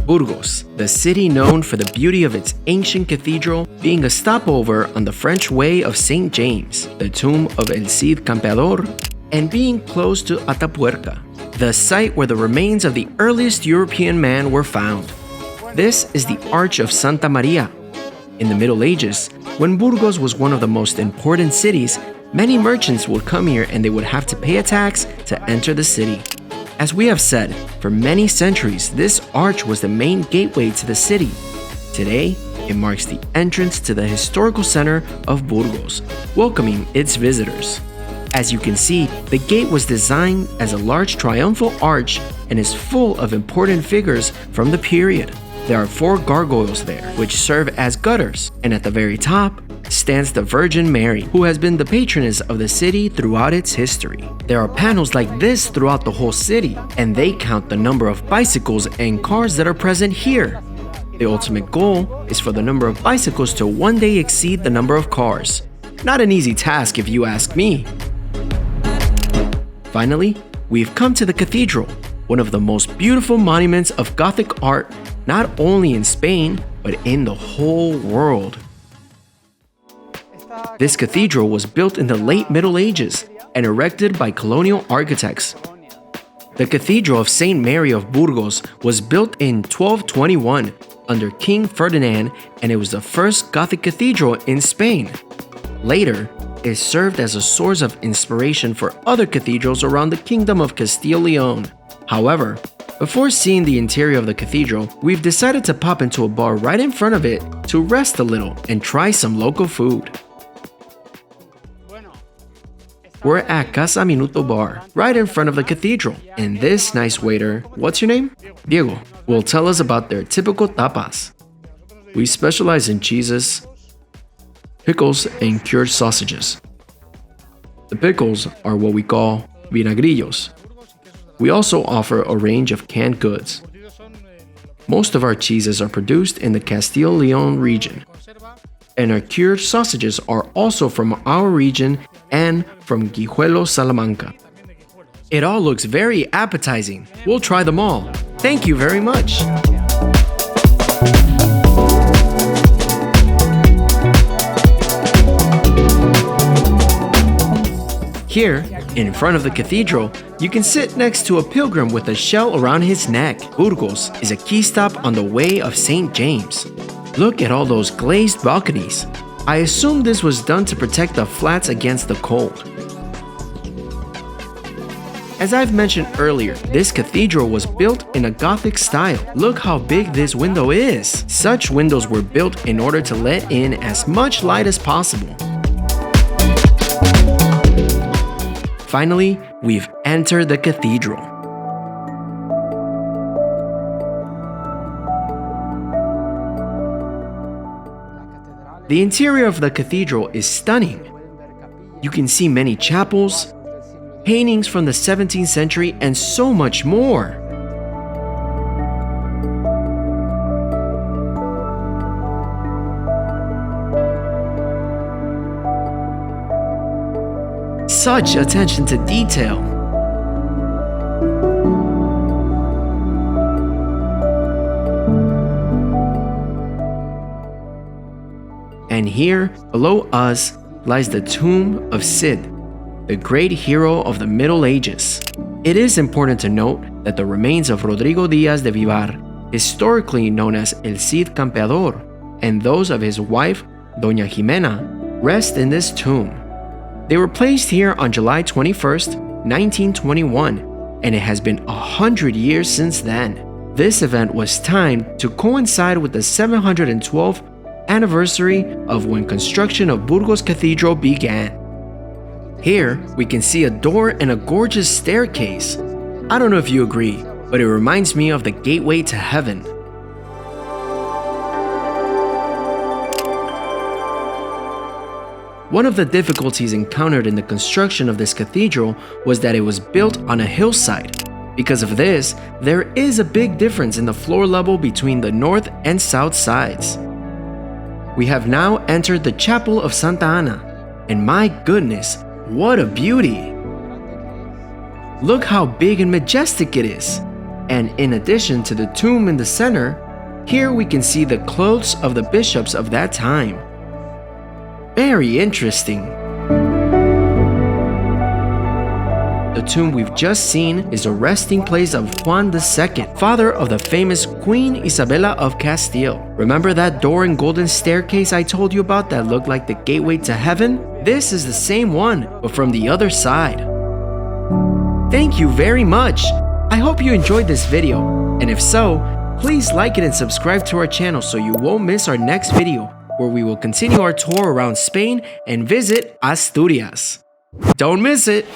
Burgos, the city known for the beauty of its ancient cathedral, being a stopover on the French way of St. James, the tomb of El Cid Campeador, and being close to Atapuerca, the site where the remains of the earliest European man were found. This is the Arch of Santa Maria. In the Middle Ages, when Burgos was one of the most important cities, many merchants would come here and they would have to pay a tax to enter the city. As we have said, for many centuries, this arch was the main gateway to the city. Today, it marks the entrance to the historical center of Burgos, welcoming its visitors. As you can see, the gate was designed as a large triumphal arch and is full of important figures from the period. There are 4 gargoyles there, which serve as gutters, and at the very top stands the Virgin Mary, who has been the patroness of the city throughout its history. There are panels like this throughout the whole city, and they count the number of bicycles and cars that are present here. The ultimate goal is for the number of bicycles to one day exceed the number of cars. Not an easy task if you ask me. Finally, we've come to the cathedral, one of the most beautiful monuments of Gothic art, not only in Spain, but in the whole world. This cathedral was built in the late Middle Ages and erected by colonial architects. The Cathedral of St. Mary of Burgos was built in 1221 under King Ferdinand, and it was the first Gothic cathedral in Spain. Later, it served as a source of inspiration for other cathedrals around the Kingdom of Castile-Leon. However, before seeing the interior of the cathedral, we've decided to pop into a bar right in front of it to rest a little and try some local food. We're at Casa Minuto Bar, right in front of the cathedral, and this nice waiter, what's your name? Diego, will tell us about their typical tapas. We specialize in cheeses, pickles, and cured sausages. The pickles are what we call vinagrillos. We also offer a range of canned goods. Most of our cheeses are produced in the Castile-Leon region, and our cured sausages are also from our region and from Guijuelo, Salamanca. It all looks very appetizing. We'll try them all. Thank you very much. Here, in front of the cathedral, you can sit next to a pilgrim with a shell around his neck. Burgos is a key stop on the way of St. James. Look at all those glazed balconies. I assume this was done to protect the flats against the cold. As I've mentioned earlier, this cathedral was built in a Gothic style. Look how big this window is. Such windows were built in order to let in as much light as possible. Finally, we've entered the cathedral. The interior of the cathedral is stunning. You can see many chapels, paintings from the 17th century, and so much more. Such attention to detail. And here, below us, lies the tomb of Cid, the great hero of the Middle Ages. It is important to note that the remains of Rodrigo Díaz de Vivar, historically known as El Cid Campeador, and those of his wife, Doña Jimena, rest in this tomb. They were placed here on July 21st, 1921, and it has been 100 years since then. This event was timed to coincide with the 712th anniversary of when construction of Burgos Cathedral began. Here, we can see a door and a gorgeous staircase. I don't know if you agree, but it reminds me of the gateway to heaven. One of the difficulties encountered in the construction of this cathedral was that it was built on a hillside. Because of this, there is a big difference in the floor level between the north and south sides. We have now entered the Chapel of Santa Ana, and my goodness, what a beauty! Look how big and majestic it is, And in addition to the tomb in the center, here we can see the clothes of the bishops of that time. Very interesting. The tomb we've just seen is the resting place of Juan II, father of the famous Queen Isabella of Castile. Remember that door and golden staircase I told you about that looked like the gateway to heaven? This is the same one, but from the other side. Thank you very much! I hope you enjoyed this video, and if so, please like it and subscribe to our channel so you won't miss our next video, where we will continue our tour around Spain and visit Asturias. Don't miss it!